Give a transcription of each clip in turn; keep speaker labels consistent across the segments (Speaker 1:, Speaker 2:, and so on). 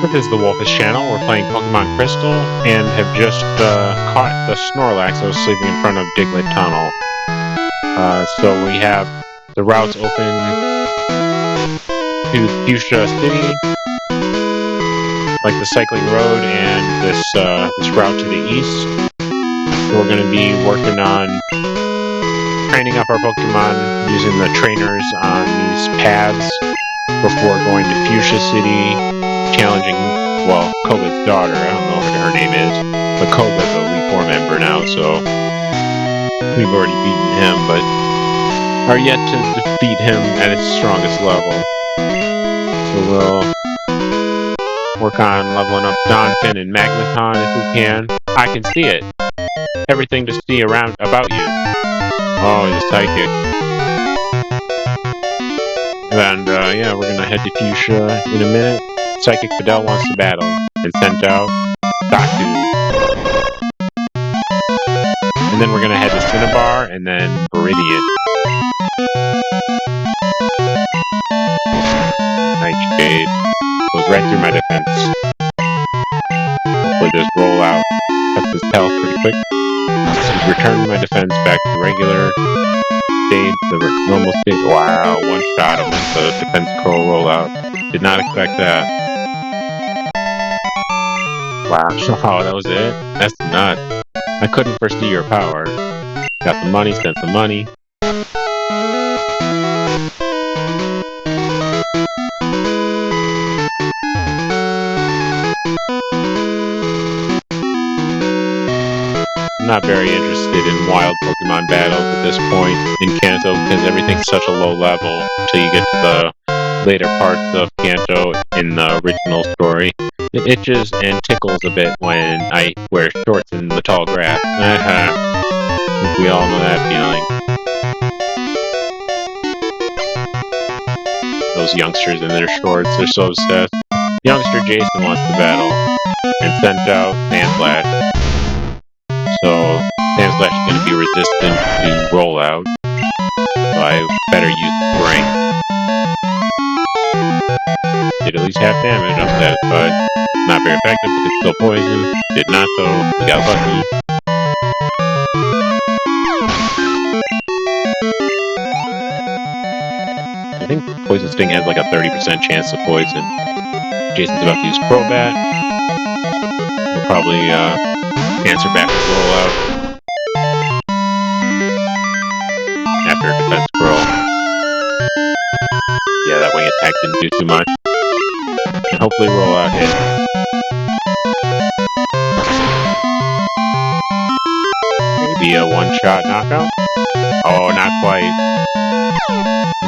Speaker 1: This is the Woolfish channel. We're playing Pokemon Crystal and have just caught the Snorlax that was sleeping in front of Diglett Tunnel. So we have the routes open to Fuchsia City, like the cycling road, and this route to the east. So we're going to be working on training up our Pokemon using the trainers on these paths before going to Fuchsia City, challenging, well, Koga's daughter. I don't know what her name is, but Koga's a Elite Four member now, so we've already beaten him, but are yet to defeat him at its strongest level. So we'll work on leveling up Donphin and Magneton if we can. I can see it. Everything to see around about you. Oh, he's a psychic. And yeah, we're gonna head to Fuchsia in a minute. Psychic Fidel wants to battle and sent out Datu. And then we're gonna head to Cinnabar and then Viridian. Nightshade goes right through my defense. Hopefully just roll out. Cuts his health pretty quick. Just return my defense back to regular state, the normal state. Wow, one shot him with the defense curl rollout. Did not expect that. Wow, oh, that was it? That's nuts. I couldn't foresee your power. Got the money, spent the money. I'm not very interested in wild Pokemon battles at this point in Kanto because everything's such a low level until you get to the later parts of Kanto in the original story. It itches and tickles a bit when I wear shorts in the tall grass. I think we all know that feeling. Those youngsters in their shorts, they're so obsessed. Youngster Jason wants to battle and sent out Sandslash. So Sandslash is going to be resistant to rollout. So I better use Spring. Did at least half damage, I'm satisfied. Not very effective, but it's still poison. Did not though, we got lucky. I think Poison Sting has like a 30% chance of poison. Jason's about to use Crobat. We'll probably answer back with rollout. After defense curl. Yeah, that wing attack didn't do too much. And hopefully rollout hit. Maybe a one-shot knockout? Oh, not quite.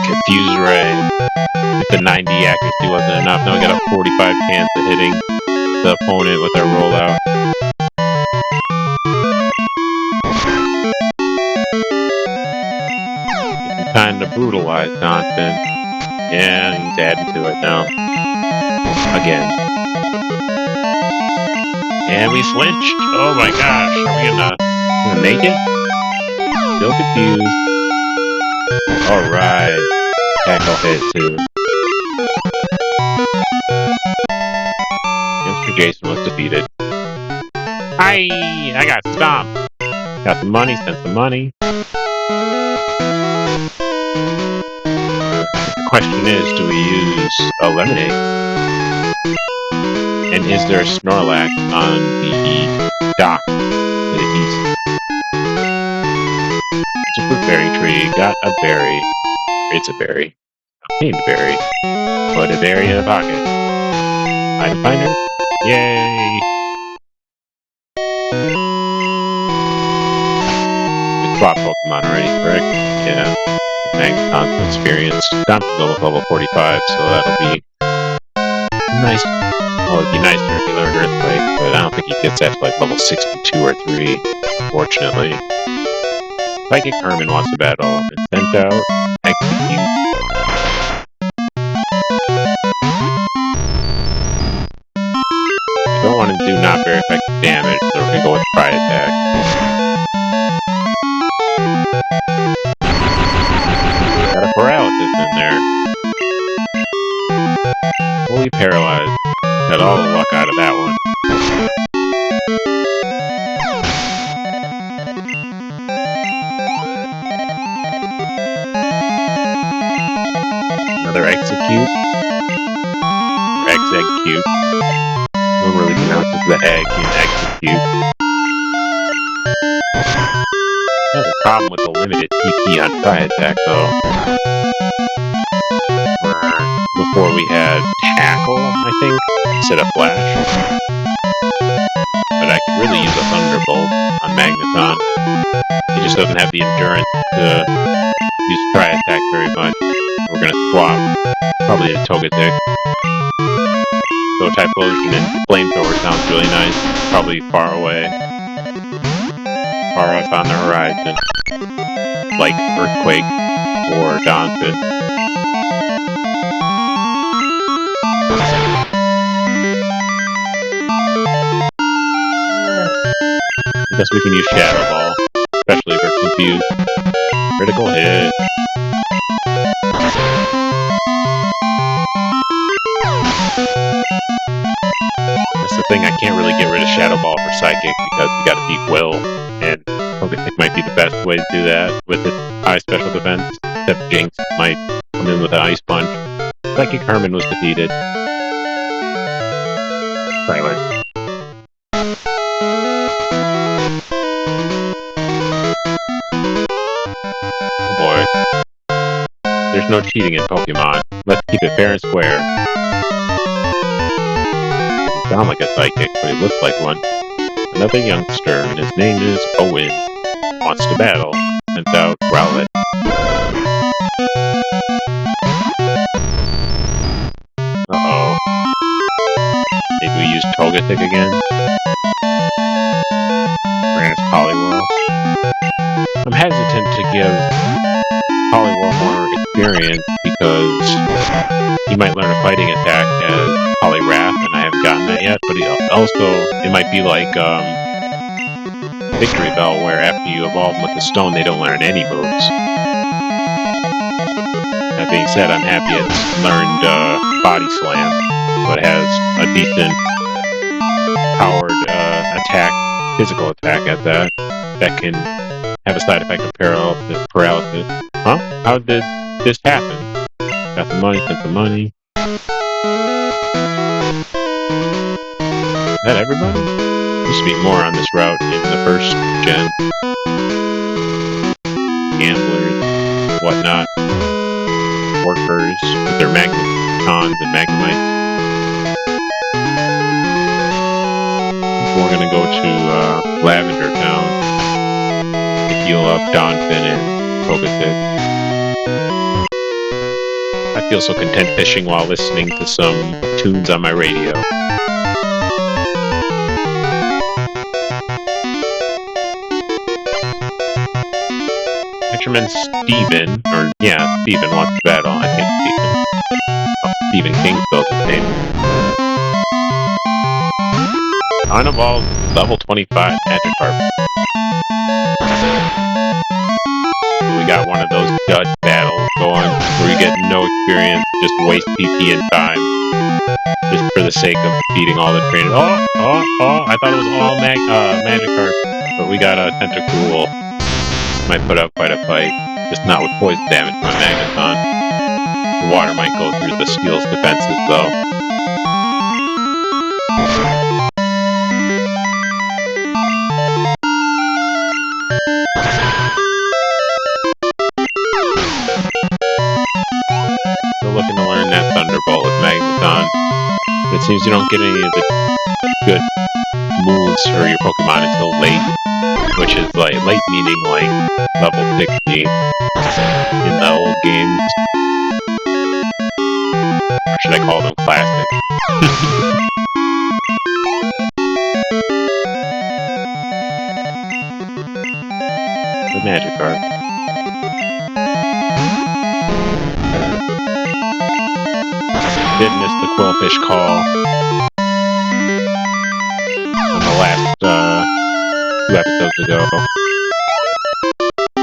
Speaker 1: Confuse Ray. If the 90 accuracy wasn't enough, now we got a 45 chance of hitting the opponent with our rollout. Time to brutalize Donphin. Yeah, he's adding to it now. Again. And we flinched. Oh my gosh. Are we gonna make it? Still confused. Alright. Tackle hit too. Mr. Jason was defeated. Hi! I got stomped. Got the money, spent the money. The question is, do we use a Lemonade? And is there a Snorlax on the dock to the east? It's a fruit berry tree. Got a berry. It's a berry. Named berry. Put a berry in a pocket. Item finder. Yay! We swapped Pokemon already, correct? Yeah. Magneton's experience. Donphin's level 45, so that'll be nice. Well, it'd be nicer if he learned Earthquake, but I don't think he gets that to like level 62 or 3, unfortunately. Psychic Herman wants to battle and sent out Execute. I don't want to do not very effective damage, so we're gonna go with Try Attack. Got a paralysis in there. Fully paralyzed. Got all the luck out of that one. Another execute. Or execute. No one really pronounces the egg in execute. I had a problem with the limited TP on Try Attack though. Before we had Tackle, I think, instead of Flash. But I could really use a Thunderbolt on Magneton. He just doesn't have the endurance to use Try Attack very much. We're gonna swap probably a Togetic. So Typhlosion and Flamethrower sounds really nice. Probably far away. Far off on the horizon. Like Earthquake or Donphin. I guess we can use Shadow Ball, especially if we're confused. Critical hit. That's the thing, I can't really get rid of Shadow Ball for Psychic because we gotta beat Will, and Togetic might be the best way to do that with its high special defense, except Jinx might come in with an Ice Punch. Psychic Herman was defeated. Silence. Oh boy. There's no cheating in Pokemon. Let's keep it fair and square. Doesn't sound like a psychic, but he looks like one. Another youngster, and his name is Owen. Wants to battle. Sends out Rowlet. Uh-oh. Maybe we use Togetic again? Grant Poliwhirl. I'm hesitant to give Poliwhirl more experience because he might learn a fighting attack as Poliwrath, and I haven't gotten that yet, but it might be like Victory Bell, where after you evolve with the stone, they don't learn any moves. That being said, I'm happy it's learned Body Slam, so it has a decent powered attack, physical attack at that can have a side effect of paralysis. Huh? How did this happen? Got the money, sent the money. Is that everybody? Used to be more on this route in the first gen. Gamblers, whatnot. Workers with their Magnetons and Magnemites. We're gonna go to Lavender Town to heal up Donphin and Togetic. I feel so content fishing while listening to some tunes on my radio. Fisherman Steven, Steven wants to battle. I think Steven. Oh, Stephen King spelled his name. Unevolved level 25 Magikarp. We got one of those dud battles going where you get no experience, just waste PP and time just for the sake of defeating all the trainers. I thought it was all Magikarp, but we got a Tentacruel. Might put up quite a fight, just not with poison damage from Magneton. The water might go through the Steel's defenses though. Still looking to learn that Thunderbolt with Magneton. But it seems you don't get any of the good moves for your Pokemon until late. Which is like, late meaning like level 60 in the old games. Or should I call them classic? The Magikarp. Did miss the Quillfish call on the last 2 episodes ago.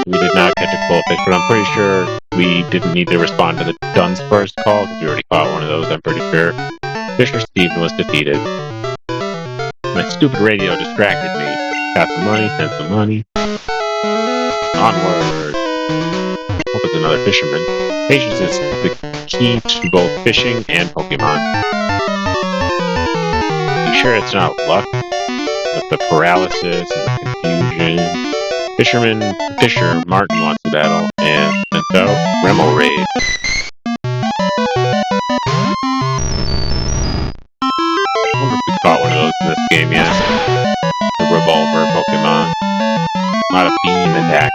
Speaker 1: We did not catch a Woolfish, but I'm pretty sure we didn't need to respond to the Dunsparce call because we already caught one of those, I'm pretty sure. Fisher Steven was defeated. My stupid radio distracted me. Got some money, sent some money. Onward. Hope it's another fisherman. Patience is the key to both fishing and Pokemon. You sure it's not luck? With the paralysis and the confusion. Fisher Martin wants to battle, and sent out Remo Raid. I wonder if we caught one of those in this game yet. The Revolver Pokemon. A lot of beam attack.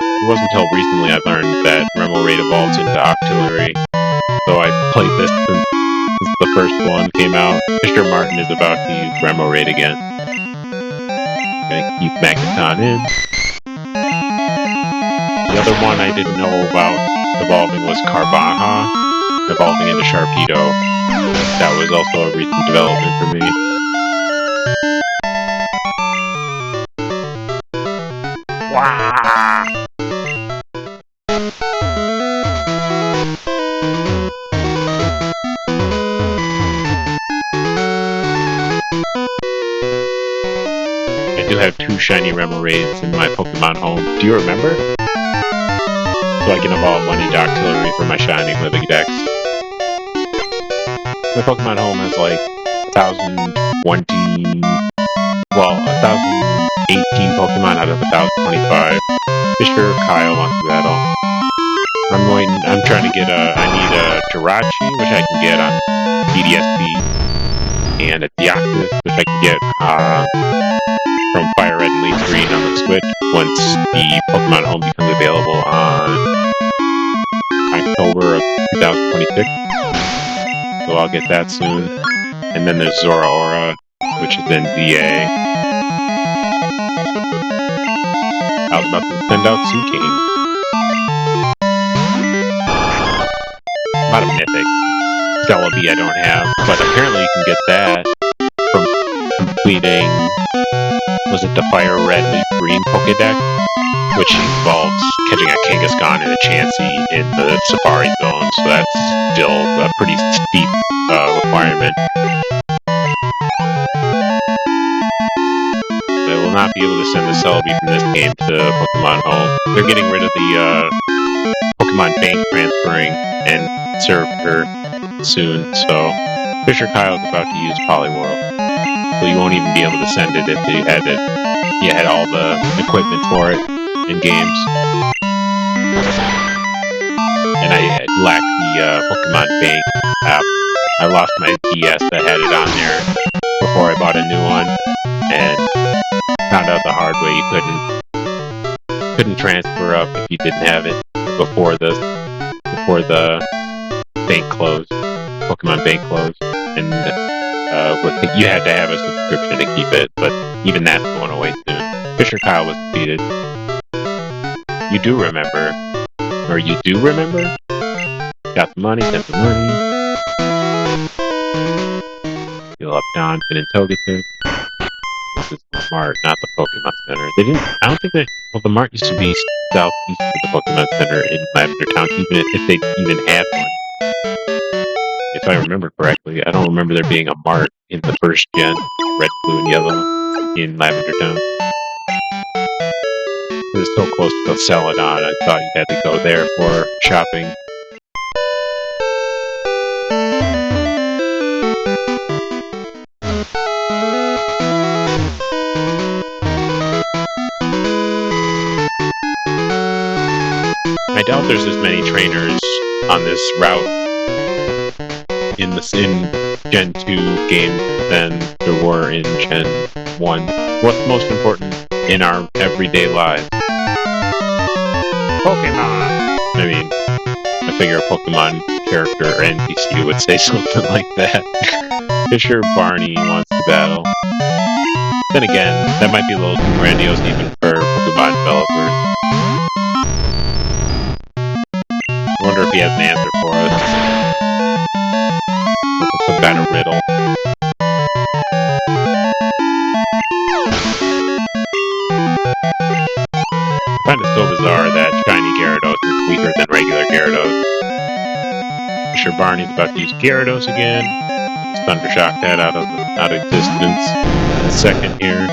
Speaker 1: It wasn't until recently I learned that Remo Raid evolves into Octillery. So I played this since the first one came out. Fisher Martin is about to use Remo Raid again. Gonna keep Magneton in. The other one I didn't know about evolving was Carvanha, evolving into Sharpedo. That was also a recent development for me. Wow! I do have 2 shiny Remo Raids in my Pokemon home. Do you remember? So I can evolve one into Octillery for my shiny Living Dex. My Pokemon home has like 1,018 Pokemon out of 1,025. Fisher Kyle wants to battle. I'm trying to get I need a Jirachi, which I can get on BDSP, and a Deoxys, which I can get from Fire Red and Leaf Green on the Switch once the Pokemon Home becomes available on October of 2026. So I'll get that soon. And then there's Zoroark, which is in VA. I was about to send out Suicune. A lot of Mythic. Celebi I don't have, but apparently you can get that from completing, was it the Fire Red Leaf Green Pokédex? Which involves catching a Kangaskhan and a Chansey in the Safari Zone, so that's still a pretty steep requirement. They will not be able to send the Celebi from this game to Pokemon Home. They're getting rid of the Pokemon Bank transferring and server soon, so Fisher Kyle is about to use Poliwhirl. So you won't even be able to send it if you had all the equipment for it in games. And I lack the Pokemon Bank app. I lost my DS that had it on there before I bought a new one, and found out the hard way you couldn't transfer up if you didn't have it before the bank closed, Pokemon Bank closed, and you had to have a subscription to keep it, but even that's going away soon. Fisher Kyle was defeated. You do remember. Got the money, sent the money. Heal up Don, Finn, and Togetic. This is the Mart, not the Pokemon Center. I don't think the Mart used to be southeast of the Pokemon Center in Lavender Town, even if they even had one. If I remember correctly, I don't remember there being a Mart in the first gen, Red, Blue, and Yellow, in Lavender Town. It was so close to Celadon, I thought you had to go there for shopping. I doubt there's as many trainers on this route in Gen 2 games than there were in Gen 1. What's most important in our everyday lives? Pokemon! I mean, I figure a Pokemon character or NPC would say something like that. Fisher Barney wants to battle. Then again, that might be a little too grandiose even for Pokemon developers. I wonder if he has an answer for us. Or if it's some kind of riddle. Barney's about to use Gyarados again. Thundershock that out of existence in a second here.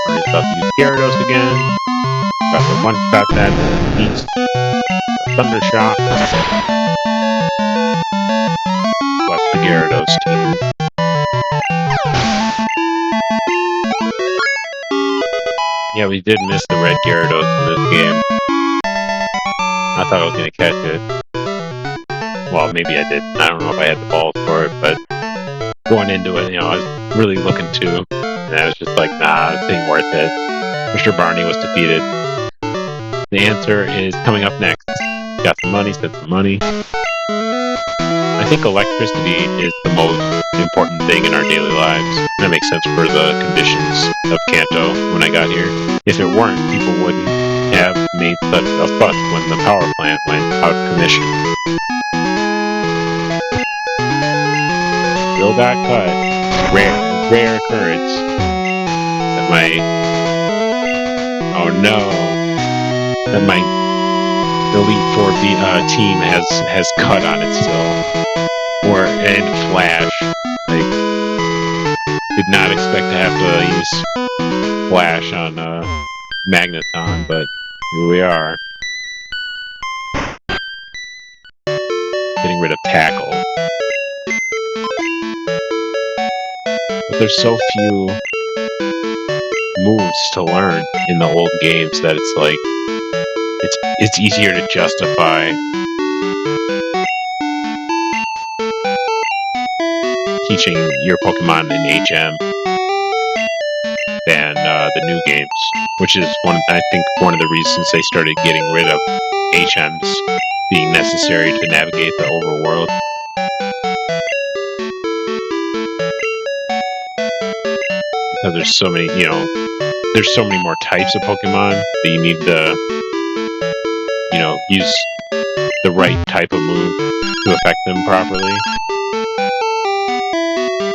Speaker 1: Barney's about to use Gyarados again. About to one-shot that beast. Thundershock. Left the Gyarados team. Yeah, we did miss the red Gyarados in this game. I thought I was going to catch it. Well, maybe I did. I don't know if I had the balls for it, but going into it, I was really looking to. And I was just like, nah, this ain't worth it. Mr. Barney was defeated. The answer is coming up next. Got some money, spent some money. I think electricity is the most important thing in our daily lives. That makes sense for the conditions of Kanto when I got here. If it weren't, people wouldn't have made such a fuss when the power plant went out of commission. Still got cut. Rare occurrence. That my Elite Four team has cut on it still. And Flash. Did not expect to have to use Flash on Magneton, but here we are. Getting rid of Tackle. But there's so few moves to learn in the old games that it's like it's easier to justify teaching your Pokemon in HM than the new games, which is I think one of the reasons they started getting rid of HMs being necessary to navigate the overworld. Because there's so many, there's so many more types of Pokemon that you need to, use the right type of move to affect them properly.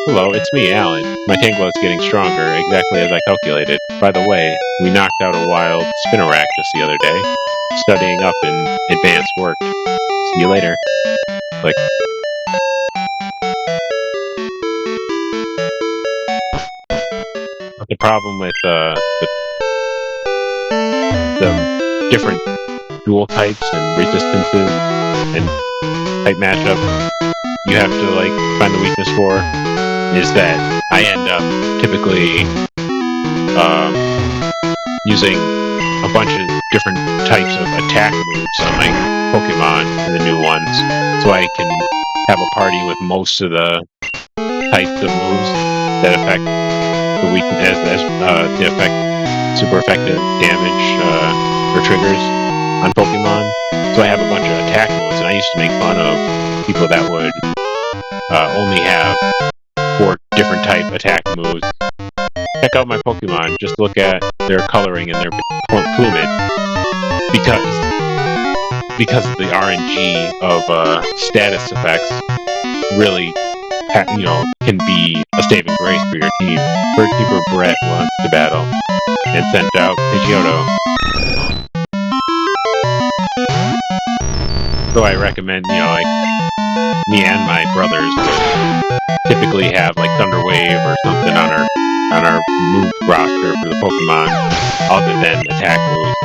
Speaker 1: Hello, it's me, Alan. My Tangela is getting stronger, exactly as I calculated. By the way, we knocked out a wild Spinarak just the other day. Studying up in advanced work. See you later. Click. The problem with the different dual types and resistances and type matchup you have to find the weakness for is that I end up typically using a bunch of different types of attack moves on my Pokemon in the new ones, so I can have a party with most of the types of moves that affect the weakness, that affect super effective damage or triggers on Pokemon. So I have a bunch of attack moves, and I used to make fun of people that would only have 4 different type attack moves. Check out my Pokemon, just look at their coloring and their plumage. Because the RNG of status effects really, can be a saving grace for your team. Birdkeeper Brett wants to battle and sent out Pidgeotto. So I recommend, me and my brothers would typically have Thunder Wave or something on our move roster for the Pokemon other than attack moves,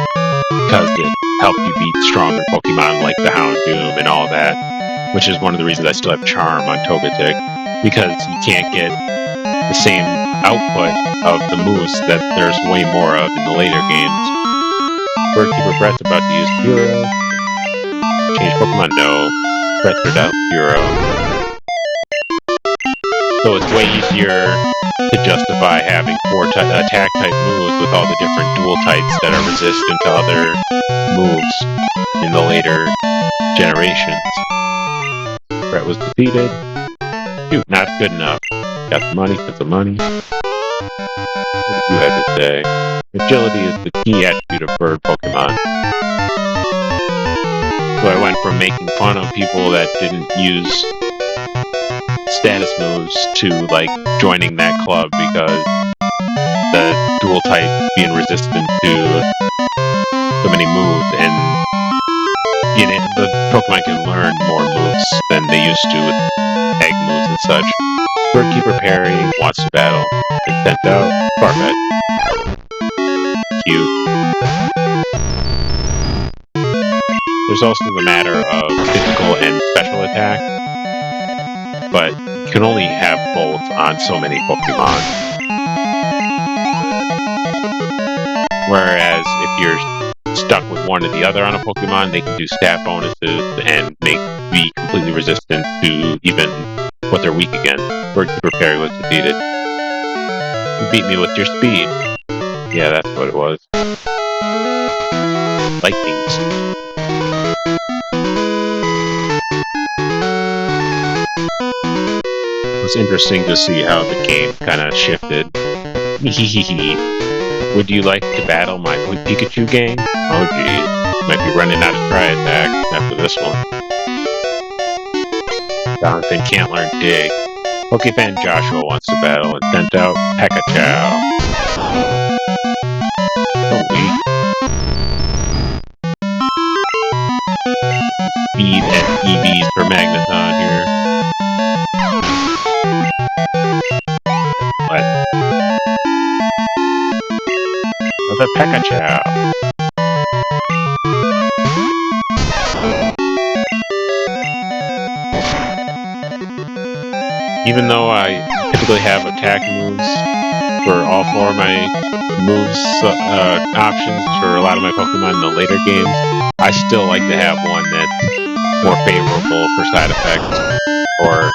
Speaker 1: because it helps you beat stronger Pokemon like the Houndoom and all that, which is one of the reasons I still have Charm on Togetic, because you can't get the same output of the moves that there's way more of in the later games. Birdkeeper Brett's about to use Bureau. Change Pokemon? No. Brett's without Bureau. So it's way easier to justify having 4 attack type moves with all the different dual types that are resistant to other moves in the later generations. Brett was defeated. Shoot, not good enough. Got some money, spent some money. What did you have to say? Agility is the key attribute of bird Pokemon. So I went from making fun of people that didn't use status moves to like joining that club because the dual type being resistant to so many moves, and the Pokemon can learn more moves than they used to with egg moves and such. Birdkeeper Perry wants to battle and sent out Farfetch. Cute. There's also the matter of physical and special attack, but you can only have both on so many Pokemon. Whereas if you're stuck with one or the other on a Pokemon, they can do stat bonuses and be completely resistant to even what they're weak against. Birdkeeper Perry was defeated. You beat me with your speed. Yeah, that's what it was. Lightnings. It's interesting to see how the game kind of shifted. Would you like to battle my Pikachu gang? Oh geez, might be running out of Tri Attack after this one. Jonathan can't learn Dig. Pokefan Joshua wants to battle and sent out Pekachow. So weak. Speed and EVs for Magneton here. What? Another Pekachow. Even though I typically have attack moves for all four of my moves options for a lot of my Pokemon in the later games, I still like to have one that's more favorable for side effects, or,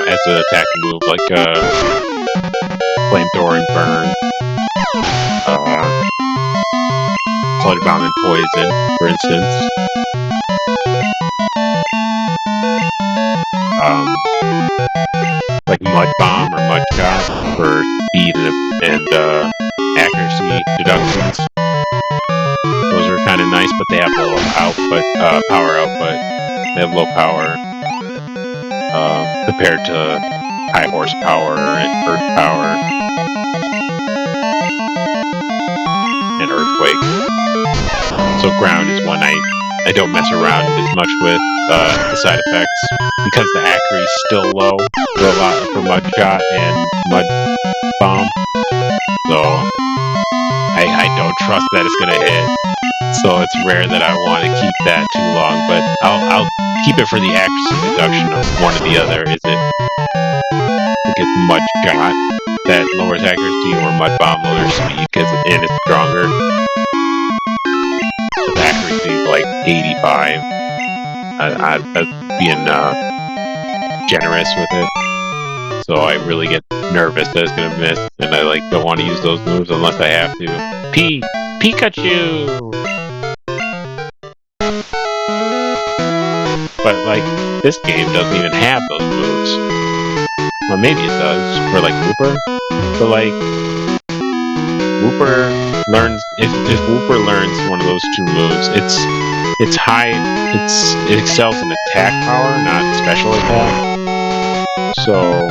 Speaker 1: as an attack move, like Flamethrower and Burn, Flooded Bomb and Poison, for instance. Like Mud Bomb or Mud Shot for speed and accuracy deductions. Those are kind of nice, but they have low power output. They have low power compared to high horsepower and earth power and earthquake. So ground is one I don't mess around as much with the side effects because the accuracy is still low for Mud Shot and Mud Bomb. So I don't trust that it's gonna hit. So it's rare that I want to keep that too long, but I'll keep it for the accuracy deduction of one or the other. Is it Mud Shot that lowers accuracy, or Mud Bomb lowers speed and it's stronger? So the accuracy is like 85. I'm being generous with it. So I really get nervous that it's gonna miss, and I don't want to use those moves unless I have to. Pikachu! But this game doesn't even have those moves. Well, maybe it does for Wooper. But Wooper learns if Wooper learns one of those two moves, it's high. It excels in attack power, not special attack. So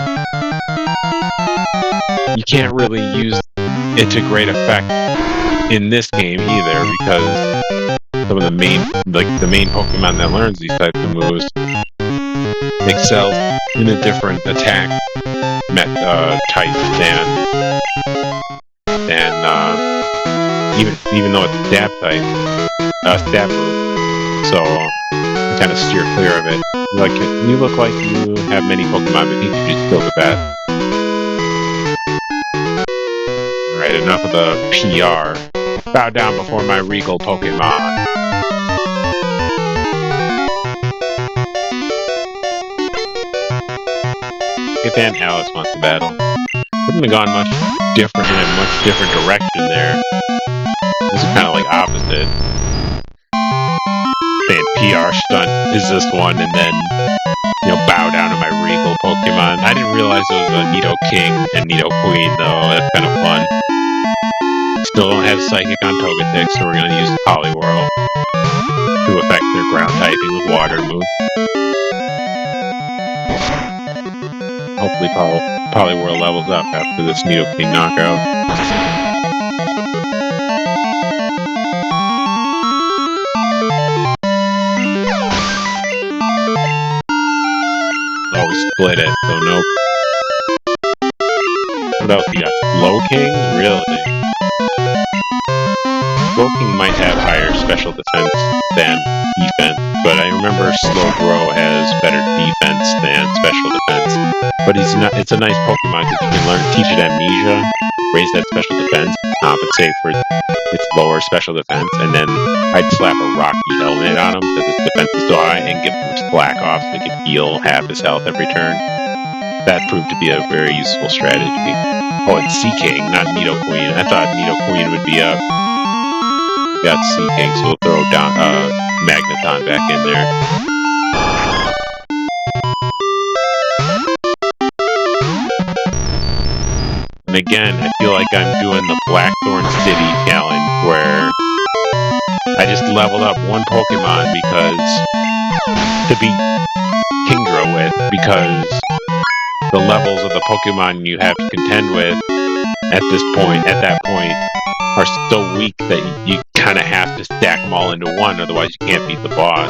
Speaker 1: you can't really use it to great effect in this game either, because some of the main Pokemon that learns these types of moves excel in a different attack type than even though it's stab type, stab move. So I kind of steer clear of it. You look like you have many Pokemon, but Pikachu's still the best. Alright, enough of the PR. Bow down before my regal Pokemon. Fan Alex wants to battle. Couldn't have gone much different in a much different direction there. This is kind of opposite. Saying PR stunt is this one, and then bow down to my regal Pokemon. I didn't realize it was a Nidoking and Nidoqueen though. That's kind of fun. Still don't have Psychic on Togetic, so we're gonna use Poliwhirl to affect their ground typing with water moves. hopefully Poliwhirl levels up after this Nidoking knockout. Oh, we split it, so nope. What else we got? Slowking? Really? Slowking might have higher special defense than defense, but I remember Slowbro has better defense than special defense. But it's a nice Pokemon because you can teach it amnesia, raise that special defense, compensate for its lower special defense, and then I'd slap a Rocky helmet on him because his defense is so high and give him Slack off so he could heal half his health every turn. That proved to be a very useful strategy. Oh, and Seaking, not Nidoqueen. I thought Nidoqueen would be up. Got Seaking, so we'll throw Magneton back in there. And again, I feel like I'm doing the Blackthorn City challenge where I just leveled up one Pokemon to beat Kingdra with, because the levels of the Pokemon you have to contend with at that point, are so weak that you kind of have to stack them all into one, otherwise you can't beat the boss.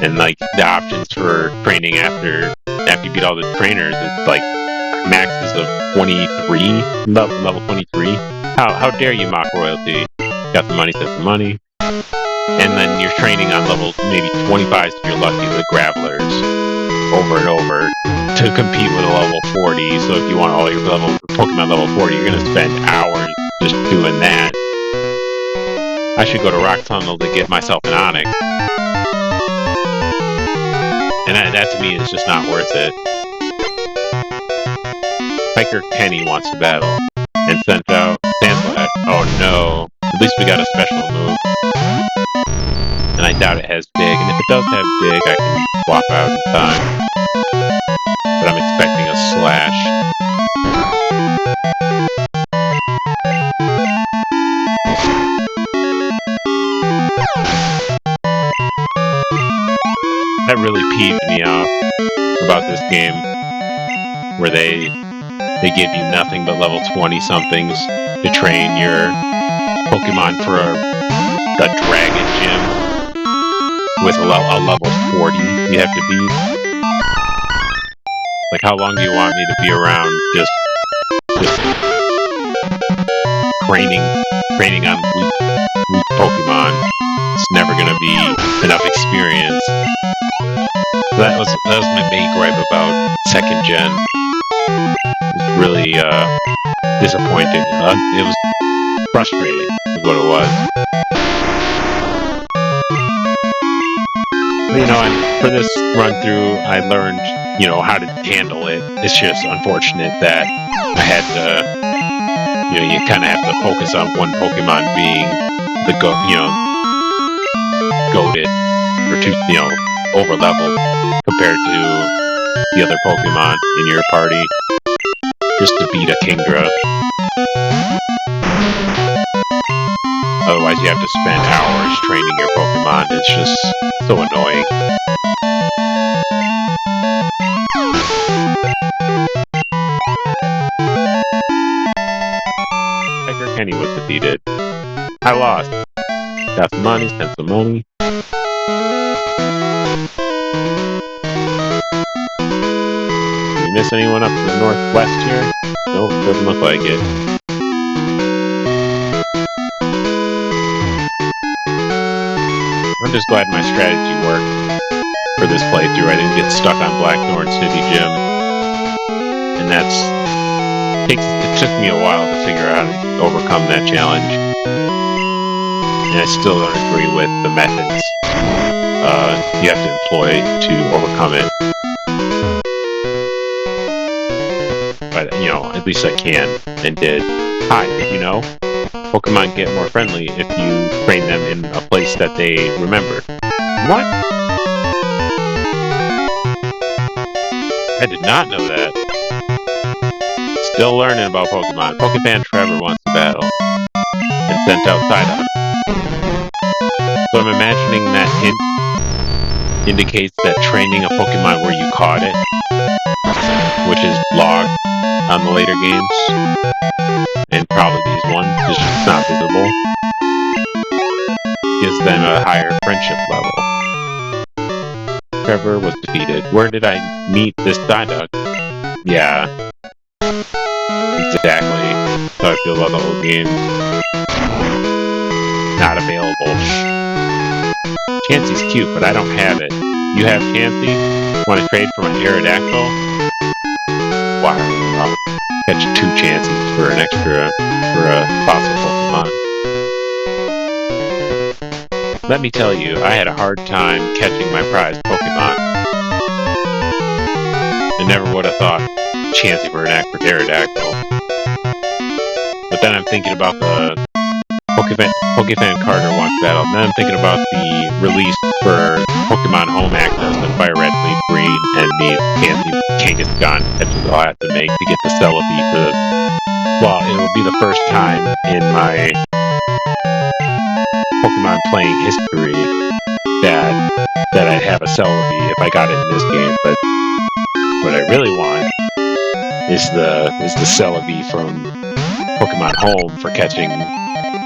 Speaker 1: And like the options for training after you beat all the trainers is like maxes of 23, level 23. How dare you mock royalty? Got the money, set the money. And then you're training on level maybe 25 if you're lucky, the Gravelers, over and over to compete with a level 40. So if you want all your Pokemon level 40, you're going to spend hours just doing that. I should go to Rock Tunnel to get myself an Onix. And that to me is just not worth it. Hiker Kenny wants to battle and sent out Sandslash. Oh no. At least we got a special move. And I doubt it has Dig. And if it does have Dig, I can swap out in time. But I'm expecting a Slash. That really peeved me off about this game, where they give you nothing but level 20-somethings to train your Pokemon for a Dragon Gym with a level 40 you have to beat. Like, how long do you want me to be around just training on weak Pokemon? It's never gonna be enough experience. That was my main gripe about second gen. It was really disappointing. It was frustrating, is what it was. And for this run through, I learned, how to handle it. It's just unfortunate that I had to, you kind of have to focus on one Pokemon being the goated, or over leveled compared to the other Pokemon in your party, just to beat a Kingdra. Otherwise, you have to spend hours training your Pokemon. It's just so annoying. Tiger Kenny was defeated. I lost. Got some money, spent some money. Did we miss anyone up to the northwest here? Nope, doesn't look like it. I'm just glad my strategy worked for this playthrough. I didn't get stuck on Blackthorn City Gym. And it took me a while to figure out how to overcome that challenge. And I still don't agree with the methods you have to employ to overcome it. But, at least I can, and did. Hi, did you know? Pokemon get more friendly if you train them in a place that they remember. What? I did not know that. Still learning about Pokemon. Pokefan Trevor wants to battle. And sent out Psyduck. So I'm imagining that hint indicates that training a Pokemon where you caught it which is logged on the later games, and probably these ones, it's just not visible, gives them a higher friendship level. Trevor was defeated. Where did I meet this Psyduck? Yeah, exactly. That's how I feel about the whole game. Not available. Chansey's cute, but I don't have it. You have Chansey? Want to trade for my Aerodactyl? Wow, I'll catch 2 Chanseys for an extra, for a fossil Pokemon. Let me tell you, I had a hard time catching my prized Pokemon. I never would have thought Chansey for an extra Aerodactyl. But then I'm thinking about the Pokefan Carter wants battle, and then I'm thinking about the release for Pokemon Home Access and Fire Red, Leaf Green, and the Kangaskhan catches I'll have to make to get the Celebi for this. Well, it will be the first time in my Pokemon playing history that I'd have a Celebi if I got it in this game, but what I really want is the Celebi from Pokemon Home for catching.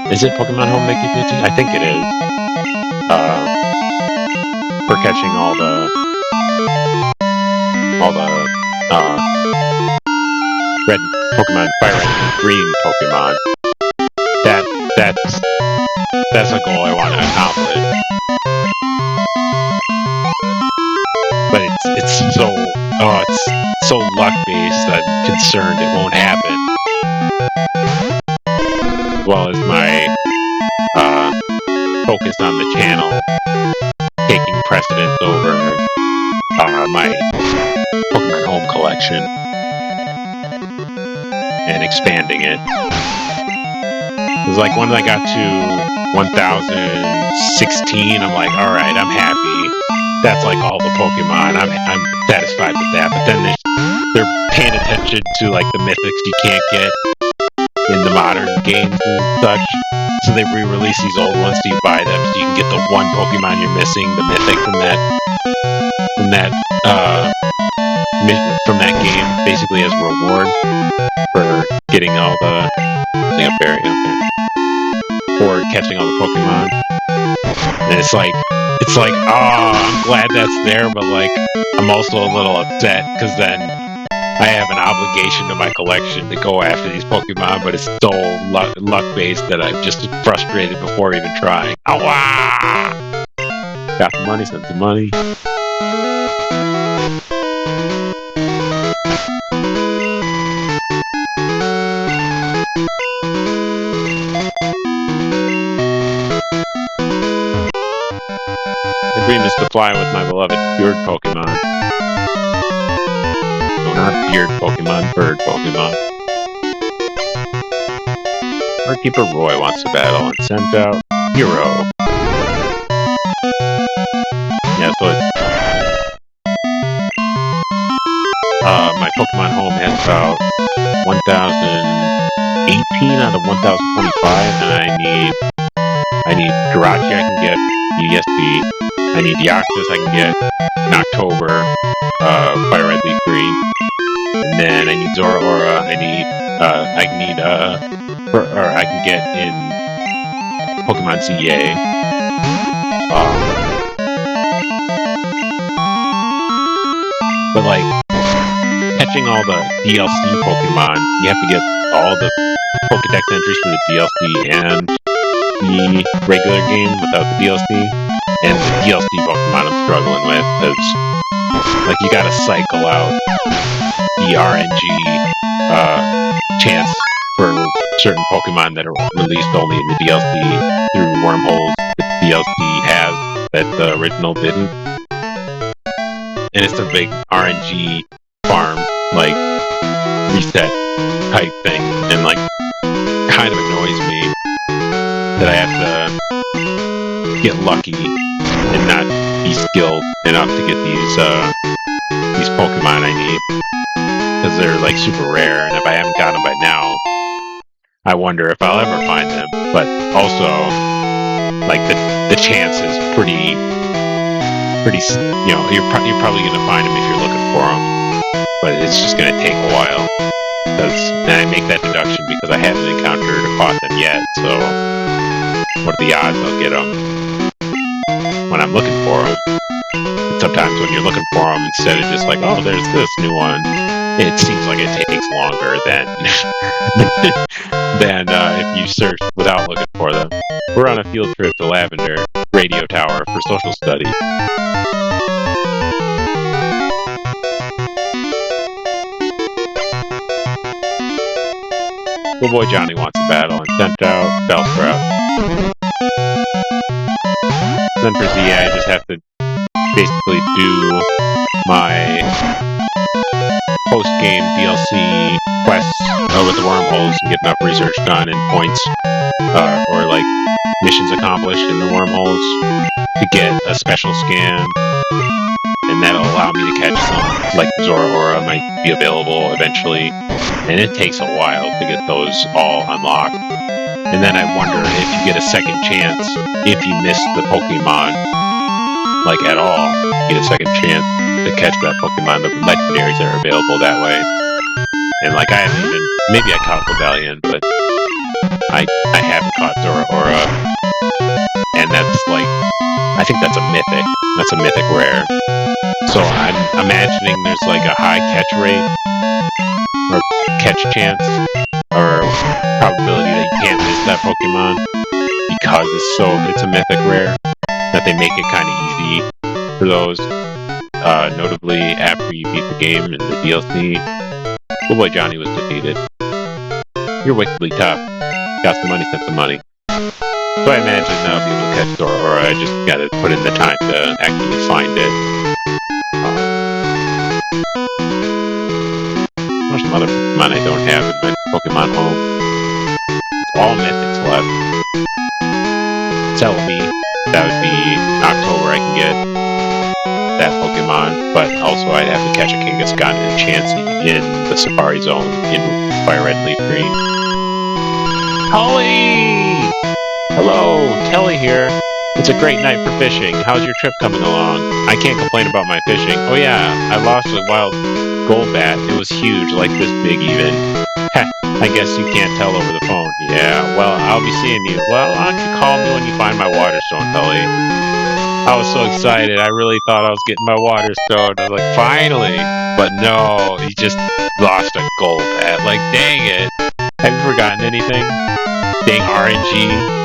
Speaker 1: Is it Pokemon Home that gives it to you? I think it is. For catching all the red Pokemon, Fire Red and Green Pokemon. That's a goal I want to accomplish. But it's so luck based. I'm concerned it won't happen. As well as my focus on the channel taking precedence over my Pokemon Home collection and expanding it. It was like when I got to 1016, I'm like, all right, I'm happy. That's like all the Pokemon. I'm satisfied with that. But then they're paying attention to like the mythics you can't get in the modern games and such. So they re-release these old ones so you buy them so you can get the one Pokemon you're missing, the mythic from that game, basically as a reward for getting all the for catching all the Pokemon. And it's like, I'm glad that's there, but like I'm also a little upset because then I have an obligation to my collection to go after these Pokemon, but it's so luck-based that I'm just frustrated before even trying. Ow! Got the money, spent the money. My dream is to fly with my beloved Beard Pokemon. No, not Beard Pokemon, Bird Pokemon. Barkeeper Roy wants to battle and sent out Hero. Yeah, so it's my Pokemon Home has about 1018 out of 1025, and I need Jirachi I can get ESP. I need Deoxys I can get in October, Fire Red Leaf Green. And then I need Zoroark, I can get in Pokemon ZA. But like, catching all the DLC Pokemon, you have to get all the Pokedex entries for the DLC and the regular game without the DLC. And the DLC Pokemon I'm struggling with, because like you gotta cycle out the RNG chance for certain Pokemon that are released only in the DLC through wormholes that the DLC has that the original didn't. And it's a big RNG farm, like reset type thing, and like kind of annoys me that I have to get lucky and not be skilled enough to get these Pokemon I need, because they're like super rare, and if I haven't got them by now, I wonder if I'll ever find them. But also, like the chance is pretty. You're probably gonna find them if you're looking for them. but it's just going to take a while. And I make that deduction because I haven't encountered or caught them yet, so what are the odds I'll get them when I'm looking for them? And sometimes when you're looking for them, instead of just like, oh, there's this new one, it seems like it takes longer than if you search without looking for them. We're on a field trip to Lavender Radio Tower for social studies. Schoolboy Johnny wants a battle and sent out Bellsprout. Then for Z, I just have to basically do my post-game DLC quests with the wormholes and get enough research done and points or like missions accomplished in the wormholes to get a special scan, and that'll allow me to catch some, like Zora Aura might be available eventually, and it takes a while to get those all unlocked. And then I wonder if you get a second chance if you miss the Pokemon, like at all, you get a second chance to catch that Pokemon, the legendaries that are available that way. And like I haven't even, maybe I caught Vermillion, but I haven't caught Zora Aura, and that's like, I think that's a mythic. That's a mythic rare. So I'm imagining there's like a high catch rate, or catch chance, or probability that you can't miss that Pokemon because it's a mythic rare, that they make it kind of easy for those. Notably, after you beat the game in the DLC, Schoolboy Johnny was defeated. You're wickedly tough. Got some money, sent some money. So I imagine I'll be able to catch Zora Aura. I just gotta put in the time to actually find it. There's some other Pokemon I don't have in my Pokemon home. It's all mythics left. Celebi, that would be October I can get that Pokemon, but also I'd have to catch a Kangaskhan and a Chansey in the Safari Zone in Fire Red Leaf Green. Holly! Hello, Kelly here. It's a great night for fishing. How's your trip coming along? I can't complain about my fishing. Oh yeah, I lost a wild gold bat. It was huge, like this big even. Heh, I guess you can't tell over the phone. Yeah, well, I'll be seeing you. Well, why don't you call me when you find my waterstone, Kelly? I was so excited. I really thought I was getting my waterstone. I was like, finally. But no, he just lost a gold bat. Like, dang it. Have you forgotten anything? Dang RNG.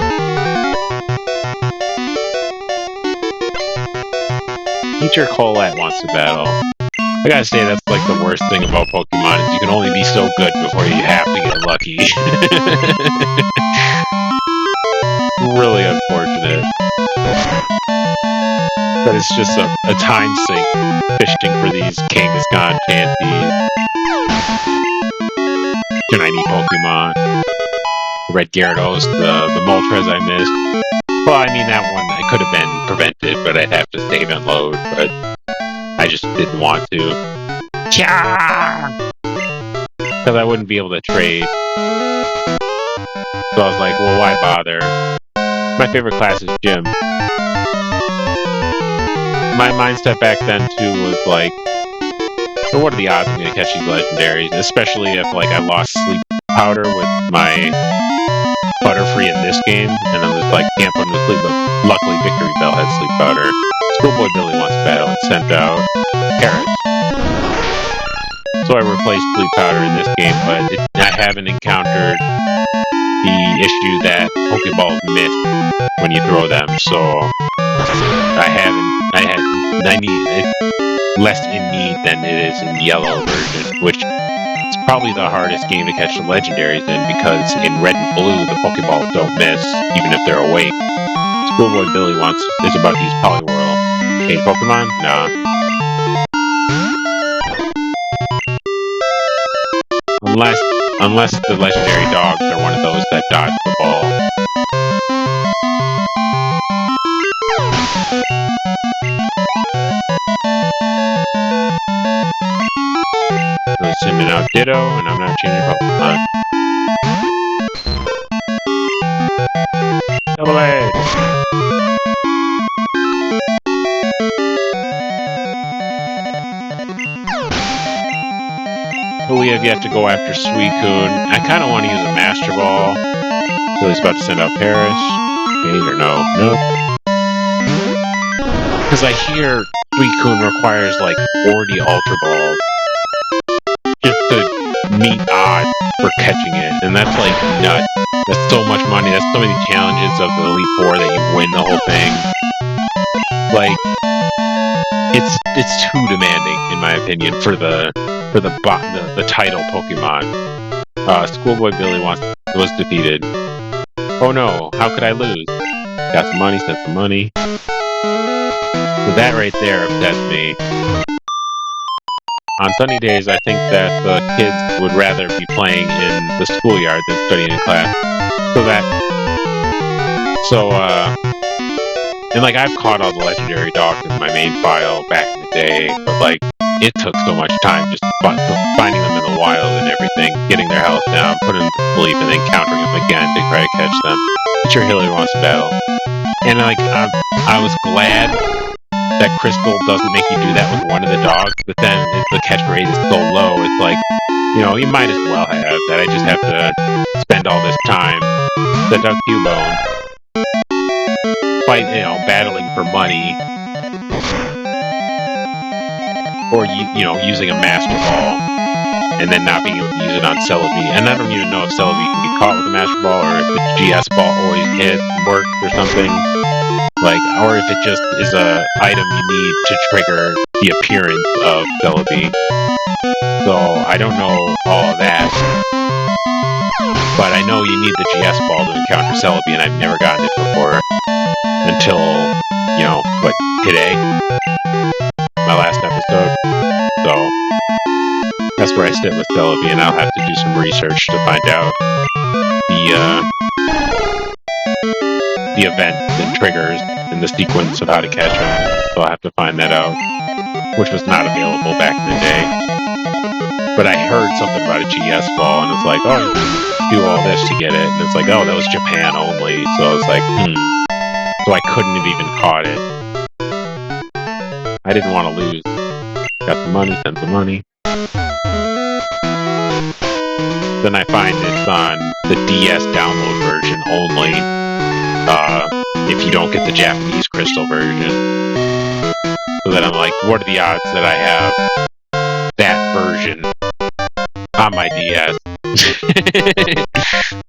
Speaker 1: Teacher Colette wants to battle. I gotta say, that's like the worst thing about Pokemon, is you can only be so good before you have to get lucky. Really unfortunate. But it's just a time sink fishing for these Kangaskhan, Chanseys, shiny Pokemon. Red Gyarados, the Moltres I missed. Well, I mean, that one I could have been prevented, but I'd have to save and load, but I just didn't want to. Because I wouldn't be able to trade. So I was like, well, why bother? My favorite class is Gym. My mindset back then, too, was like, well, what are the odds I'm going to catch these legendaries? Especially if, like, I lost Sleep Powder with my Butterfree in this game, and I'm just like, can't put him to sleep, but luckily Victory Bell had Sleep Powder. Schoolboy Billy wants to battle and sent out Parrots. So I replaced Sleep Powder in this game, but I haven't encountered the issue that Pokeballs miss when you throw them, so I need it less in need than it is in the yellow version, which is probably the hardest game to catch the legendaries in, because in red and blue the Pokeballs don't miss, even if they're awake. Schoolboy Billy is about to use Poliwhirl. Change Pokemon? No. Unless the legendary dogs are one of those that dodge the ball. Really sending out Ditto, and I'm not changing Pokemon. Double Edge! we have yet to go after Suicune. I kind of want to use a Master Ball. Billy's about to send out Paris. Change or no? Nope. Because I hear Suicune requires like 40 Ultra Balls just to meet odds for catching it, and that's like nuts. That's so much money. That's so many challenges of the Elite Four that you win the whole thing. Like, it's too demanding, in my opinion, for the title Pokemon. Schoolboy Billy was defeated. Oh no! How could I lose? Got some money, spent some money. So that right there upsets me. On sunny days, I think that the kids would rather be playing in the schoolyard than studying in class. And like I've caught all the legendary dogs in my main file back in the day, but like it took so much time just finding them in the wild and everything, getting their health down, putting them to sleep, and then countering them again to try to catch them. But your Hilary wants to battle, and like I was glad that Crystal doesn't make you do that with one of the dogs, but then the catch rate is so low, it's like, you might as well have that. I just have to spend all this time, the Duck Cubone, battling for money, or using a Master Ball, and then not being able to use it on Celebi. And I don't even know if Celebi can be caught with a Master Ball, or if the GS Ball always works or something. Or if it just is a item you need to trigger the appearance of Celebi. So I don't know all of that, but I know you need the GS Ball to encounter Celebi, and I've never gotten it before until today, my last episode. So that's where I sit with Celebi, and I'll have to do some research to find out the event that triggers and the sequence of how to catch them. So I'll have to find that out, which was not available back in the day. But I heard something about a GS Ball, and it's like, oh, you do all this to get it, and it's like, oh, that was Japan only. So it's like, So I couldn't have even caught it. I didn't want to lose. Got some money, sent some money. Then I find it's on the DS download version only. If you don't get the Japanese Crystal version. So then I'm like, what are the odds that I have that version on my DS?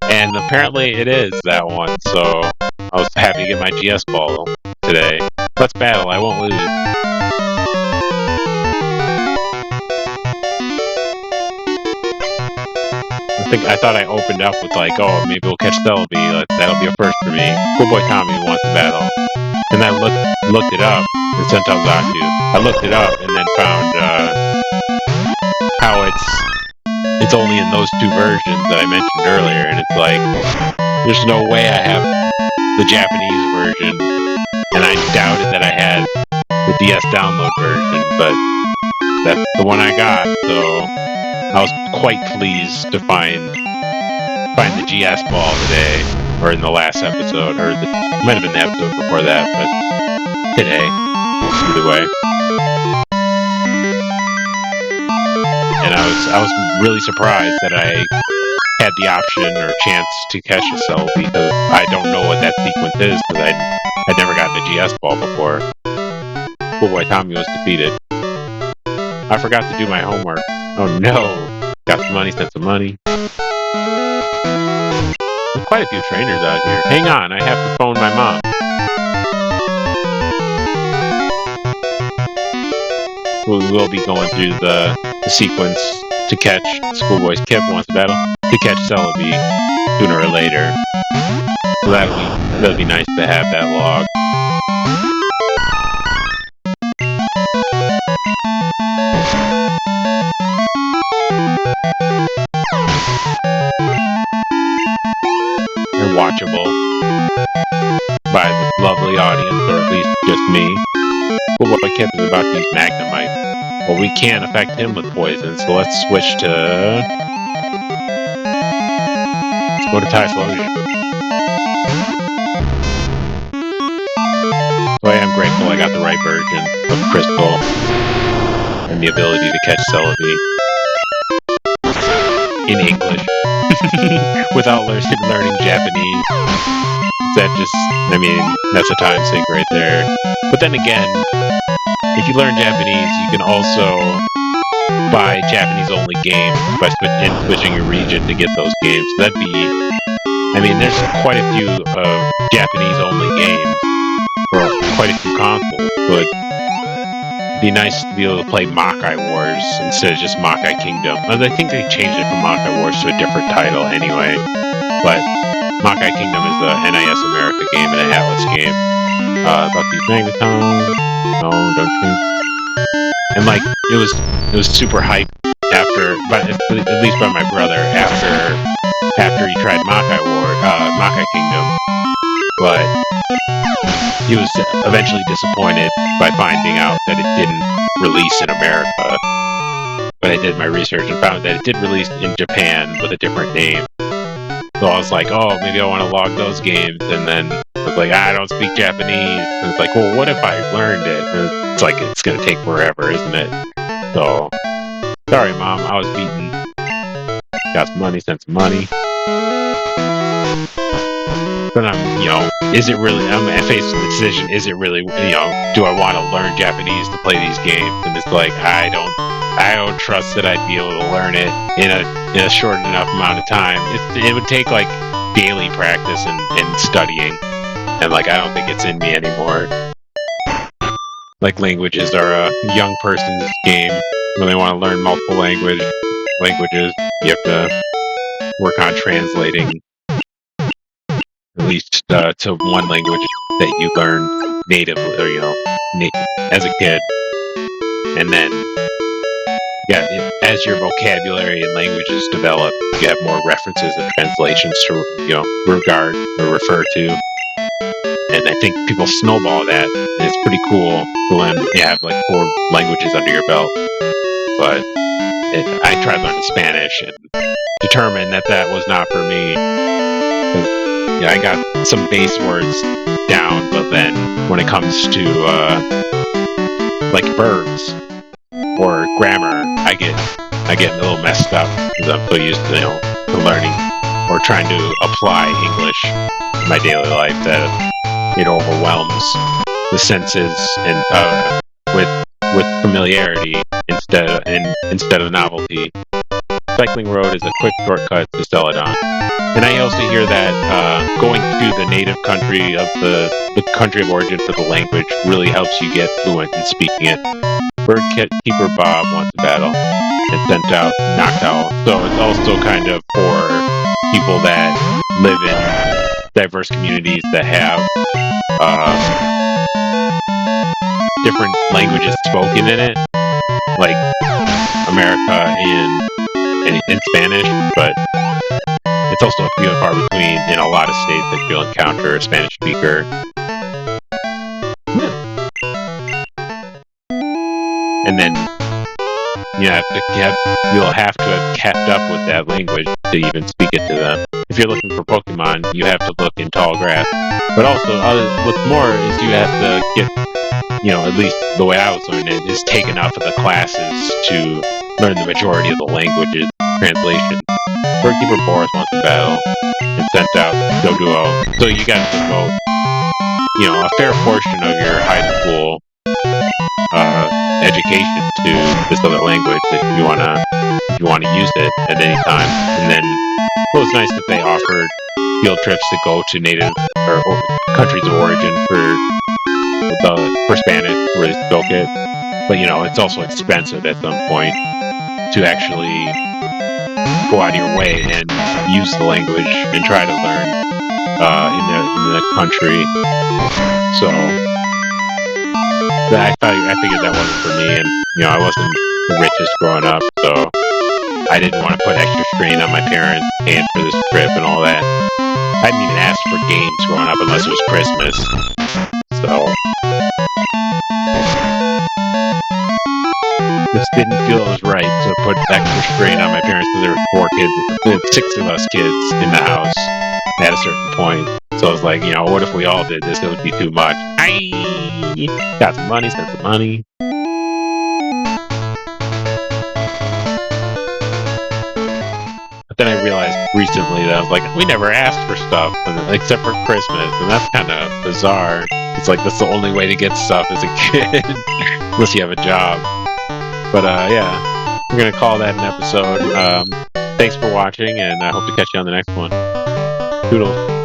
Speaker 1: And apparently it is that one, so I was happy to get my GS Ball today. Let's battle, I won't lose. I thought I opened up with like, oh, maybe we'll catch Celebi. That'll be a first for me. Schoolboy Tommy wants to battle. And I looked it up and sent out Zatu. I looked it up and then found how it's only in those two versions that I mentioned earlier, and it's like, there's no way I have the Japanese version, and I doubted that I had the DS download version, but that's the one I got, so I was quite pleased to find the GS Ball today, or in the last episode, or might have been the episode before that, but today, either way. And I was really surprised that I had the option or chance to catch a Cell, because I don't know what that sequence is, because I'd never gotten a GS Ball before. Schoolboy Tommy was defeated. I forgot to do my homework. Oh no! Got some money, spent some money. There's quite a few trainers out here. Hang on, I have to phone my mom. We will be going through the sequence to catch Schoolboy's Kip wants to battle, to catch Celebi sooner or later. So that'll be nice to have that log. They're watchable by the lovely audience, or at least just me. Schoolboy Kip is about to use Magnemite. Well, we can't affect him with poison, so let's switch to... Let's go to Typhlosion. So I am grateful I got the right version of Crystal and the ability to catch Celebi. in English without learning Japanese. That just, I mean, that's a time sink right there. But then again, if you learn Japanese, you can also buy Japanese-only games by switching your region to get those games. That'd be, I mean, there's quite a few Japanese-only games for quite a few consoles, but it'd be nice to be able to play Makai Wars instead of just Makai Kingdom. I think they changed it from Makai Wars to a different title anyway, but Makai Kingdom is the NIS America game and an Atlas game. About these magnetons, no, don't change. And like, it was super hyped after, but at least by my brother after he tried Makai Kingdom, but he was eventually disappointed by finding out that it didn't release in America. But I did my research and found that it did release in Japan with a different name. So I was like, oh, maybe I want to log those games. And then I was like, I don't speak Japanese. And it's like, well, what if I learned it? And it's like, it's going to take forever, isn't it? So, sorry, Mom, I was beaten. Got some money, sent some money. But is it really, I'm faced with the decision, is it really, do I want to learn Japanese to play these games? And it's like, I don't trust that I'd be able to learn it in a short enough amount of time. It would take like daily practice and studying, and like I don't think it's in me anymore. Like languages are a young person's game when they want to learn multiple languages. You have to work on translating at least to one language that you learn natively, or as a kid, and then. Yeah, as your vocabulary and languages develop, you have more references and translations to, regard or refer to. And I think people snowball that. It's pretty cool to learn. You have like 4 languages under your belt. But I tried learning Spanish and determined that was not for me. I got some base words down, but then when it comes to like verbs or grammar, I get a little messed up because I'm so used to learning or trying to apply English in my daily life that it overwhelms the senses and with familiarity instead of novelty. Cycling road is a quick shortcut to Celadon. And I also hear that going to the native country of the country of origin for the language really helps you get fluent in speaking it. Birdkeeper Bob wants a battle and sent out knocked out. So it's also kind of for people that live in diverse communities that have different languages spoken in it, like America and Spanish, but it's also few and far between in a lot of states that you'll encounter a Spanish speaker. And then you'll have to have kept up with that language to even speak it to them. If you're looking for Pokemon, you have to look in tall grass. But also, what's more is you have to get, at least the way I was learning it, is take enough of the classes to learn the majority of the languages translation. Birdkeeper Boris wants to battle and sent out Go Duo. So you got to devote, a fair portion of your high school education to this other language if you wanna use it at any time. And then it was nice that they offered field trips to go to native or countries of origin for Spanish where they spoke it. But it's also expensive at some point to actually go out of your way and use the language and try to learn in the country. So I figured that wasn't for me, and I wasn't the richest growing up, so I didn't want to put extra strain on my parents paying for this trip and all that. I didn't even ask for games growing up unless it was Christmas. So just didn't feel it was right to put extra strain on my parents because there were 4 kids, 6 of us kids in the house at a certain point. So I was like, what if we all did this? It would be too much. Got some money, spent some money. But then I realized recently that I was like, we never asked for stuff, except for Christmas, and that's kind of bizarre. It's like that's the only way to get stuff as a kid, unless you have a job. But yeah, we're gonna call that an episode. Thanks for watching, and I hope to catch you on the next one. Toodles.